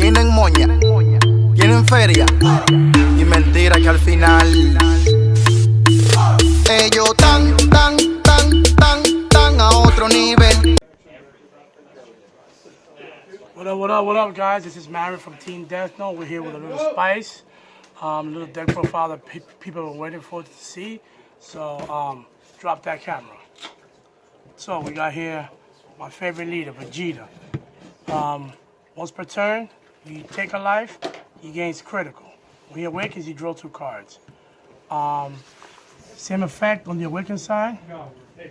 tienen moña, tienen feria y mentira que al final ellos tan a otro nivel. What up, guys? This is Marin from Team Death Note. We're here with a little spice, a little deck profile that people have been waiting for to see. So, drop that camera. So, we got here my favorite leader, Vegeta. Once per turn, you take a life, he gains critical. When he awakens, you draw 2 cards. Same effect on the awakened side.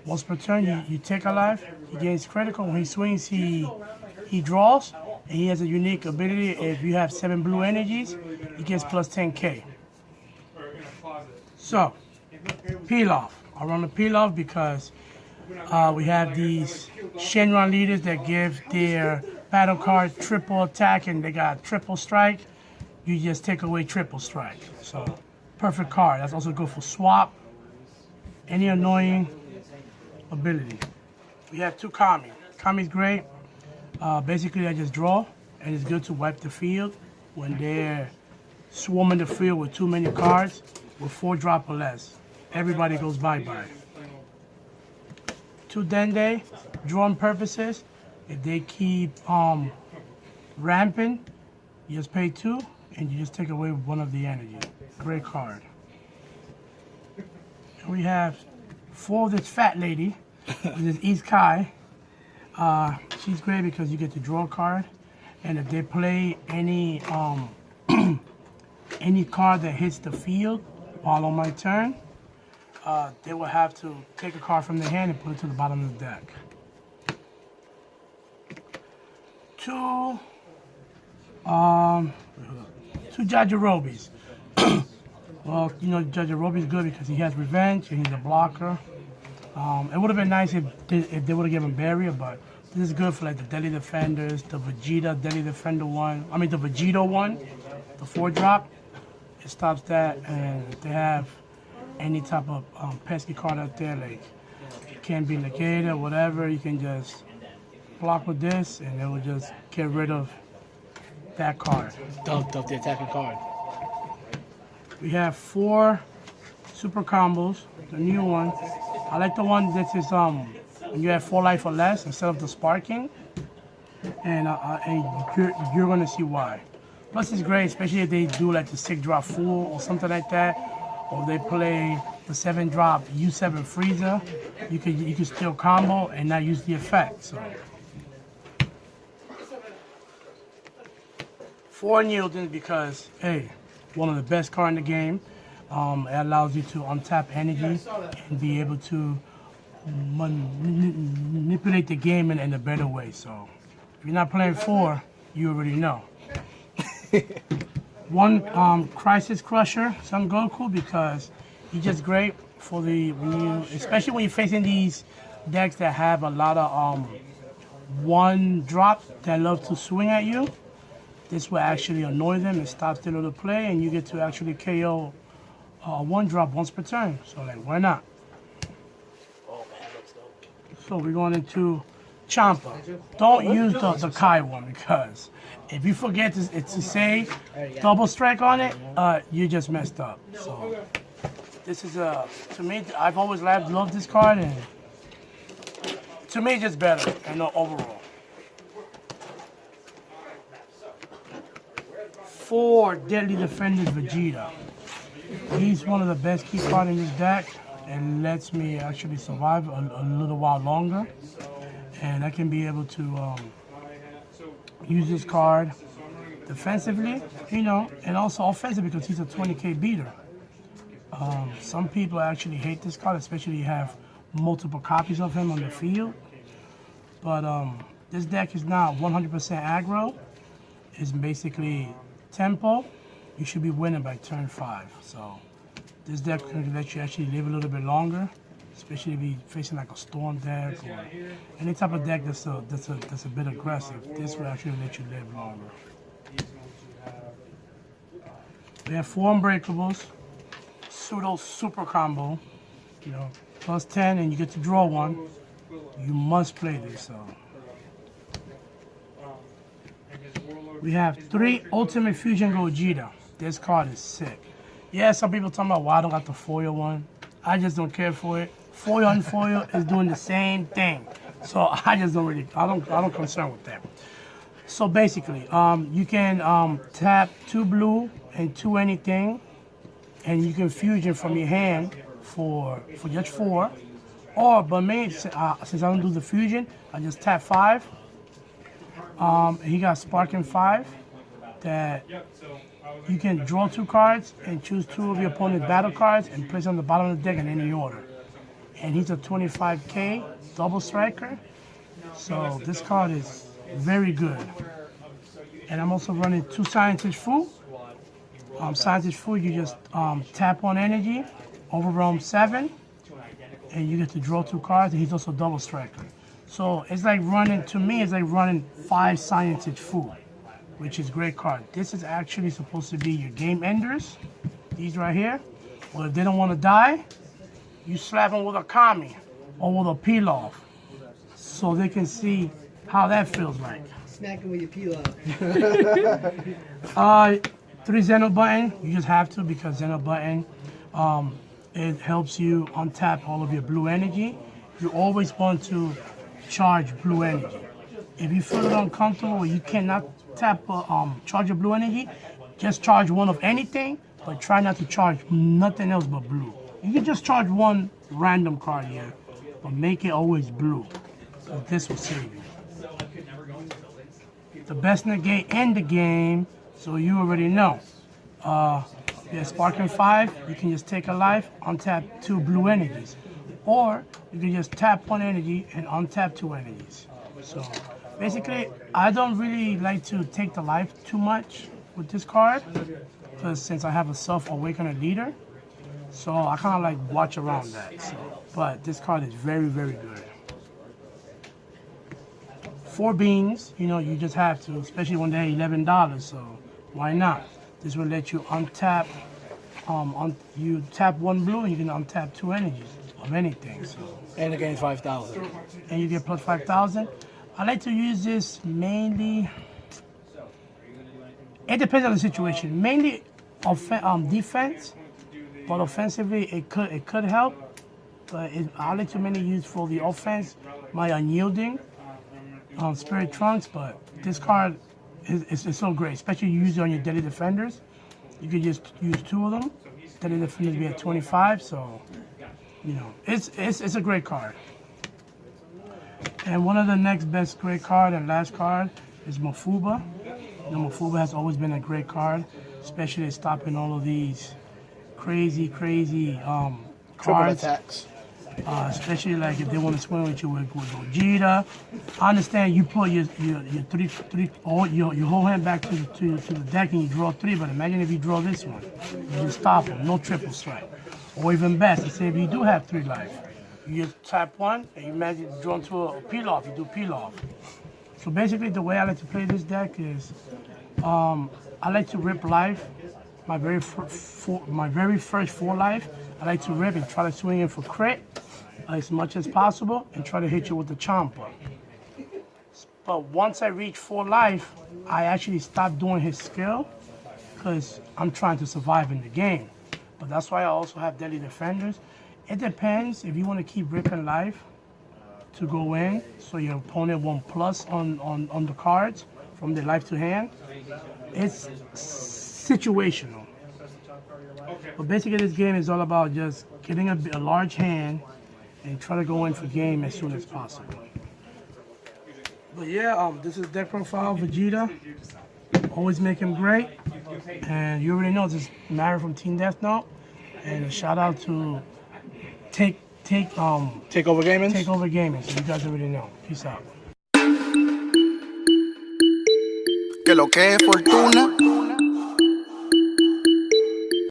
Once per turn, you take a life, he gains critical. When he swings, he draws, and he has a unique ability. If you have 7 blue energies, he gets plus 10k. So, peel off. I run the peel off because we have these Shenron leaders that give their battle card triple attack, and they got triple strike. You just take away triple strike. So, perfect card. That's also good for swap. Any annoying ability. We have 2 Kami. Kami's great. Basically, I just draw, and it's good to wipe the field when they're swarming the field with too many cards with 4 drop or less. Everybody goes bye-bye. 2 Dende, drawing purposes. If they keep ramping, you just pay 2, and you just take away 1 of the energy. Great card. And we have 4 of this fat lady. This is East Kai. She's great because you get to draw a card, and if they play any any card that hits the field while on my turn, they will have to take a card from their hand and put it to the bottom of the deck. 2 Jajirobis. Well, you know, Jajirobis is good because he has revenge and he's a blocker. It would have been nice if they would have given barrier, but this is good for like the Deadly Defenders, the Vegeta Deadly Defender one. I mean the Vegeta one, the 4 drop. It stops that, and if they have any type of pesky card out there, like it can be negated or whatever, you can just block with this, and it will just get rid of that card. Of the attacking card. We have 4 super combos, the new one. I like the one that is when you have 4 life or less instead of the sparking, and you're gonna see why. Plus, it's great, especially if they do like the 6 drop full or something like that, or they play the 7 drop U7 freezer. You can still combo and not use the effect. So 4 Newtons because hey, one of the best cards in the game. It allows you to untap energy and be able to manipulate the game in a better way. So if you're not playing 4, you already know. 1 Crisis Crusher, Son Goku, because he's just great for especially when you're facing these decks that have a lot of 1 drop that love to swing at you. This will actually annoy them and stop their little play, and you get to actually KO 1 drop once per turn. So like, why not? Oh man, looks dope. So we're going into Champa. Don't use the Kai one, because if you forget to say double strike on it, you just messed up. So this is to me, I've always loved this card, and to me, just better and overall. 4 Deadly Defenders Vegeta. He's one of the best key cards in this deck, and lets me actually survive a little while longer. And I can be able to use this card defensively, you know, and also offensively because he's a 20k beater. Some people actually hate this card, especially if you have multiple copies of him on the field. But this deck is now 100% aggro. It's basically tempo. You should be winning by turn 5. So this deck can let you actually live a little bit longer, especially if you're facing like a storm deck or any type of deck that's a bit aggressive. This will actually let you live longer. We have 4 Unbreakables, pseudo super combo, you know, plus 10, and you get to draw 1. You must play this. So We have 3 Ultimate Fusion Vegeta. This card is sick. Yeah, some people talking about why I don't got the foil one. I just don't care for it. Foil and foil is doing the same thing. So I just don't really, I don't concern with that. So basically, you can tap 2 blue and 2 anything, and you can fusion from your hand for just 4. Or, but me, since I don't do the fusion, I just tap 5. He got Sparking 5 that you can draw 2 cards and choose 2 of your opponent's battle cards and place on the bottom of the deck in any order. And he's a 25k double striker. So this card is very good. And I'm also running 2 Scientist Fu. Scientist Fu, you just tap 1 energy, overwhelm 7, and you get to draw 2 cards, and he's also double striker. So it's like running, to me, it's like running 5 Scientist Fu, which is a great card. This is actually supposed to be your game enders, these right here. Well, if they don't want to die, you slap them with a Kami or with a peel off, so they can see how that feels like. Smack him with your peel off. 3 Xeno button, you just have to, because Xeno button, it helps you untap all of your blue energy. You always want to charge blue energy. If you feel uncomfortable or you cannot tap charge your blue energy, just charge 1 of anything, but try not to charge nothing else but blue. You can just charge 1 random card here, but make it always blue. So this will save you. The best negate in the game, so you already know. Yeah, Sparking 5, you can just take a life, untap 2 blue energies. Or you can just tap 1 energy and untap 2 energies. So basically, I don't really like to take the life too much with this card, because since I have a self-awakener leader, so I kind of like watch around that. So, but this card is very, very good. 4 beans, you know, you just have to, especially when they're $11, so why not? This will let you untap, you tap 1 blue and you can untap 2 energies of anything. So. And again, 5,000. And you get plus 5,000. I like to use this mainly, it depends on the situation. Mainly defense, but offensively it could help. But I like to mainly use for the offense my unyielding Spirit Trunks, but this card is so great, especially you use it on your Deadly Defenders. You could just use 2 of them. Deadly Defenders be at 25, so you know it's a great card. And one of the next best great card and last card is Mafuba. You know, Mafuba has always been a great card, especially at stopping all of these crazy cards. Attacks. Especially like if they want to swing with you with Vegeta. I understand you put your whole hand back to the deck and you draw 3, but imagine if you draw this one. You just stop them, no triple strike. Or even best, let's say if you do have 3 life, you just tap 1 and you imagine drawn to a peel off, you do peel off. So basically the way I like to play this deck is I like to rip life. My very first 4 life, I like to rip and try to swing in for crit as much as possible and try to hit you with the chomper. But once I reach 4 life, I actually stop doing his skill because I'm trying to survive in the game. But that's why I also have Deadly Defenders. It depends if you want to keep ripping life to go in so your opponent won't plus on the cards from their life to hand. It's situational. But basically this game is all about just getting a large hand and try to go in for game as soon as possible. But yeah, this is deck profile Vegeta. Always make him great. And you already know this is Mary from Team Death Note. And a shout out to Takeover Gaming. Takeover Gaming. So you guys already know. Peace out. Que lo que es fortuna.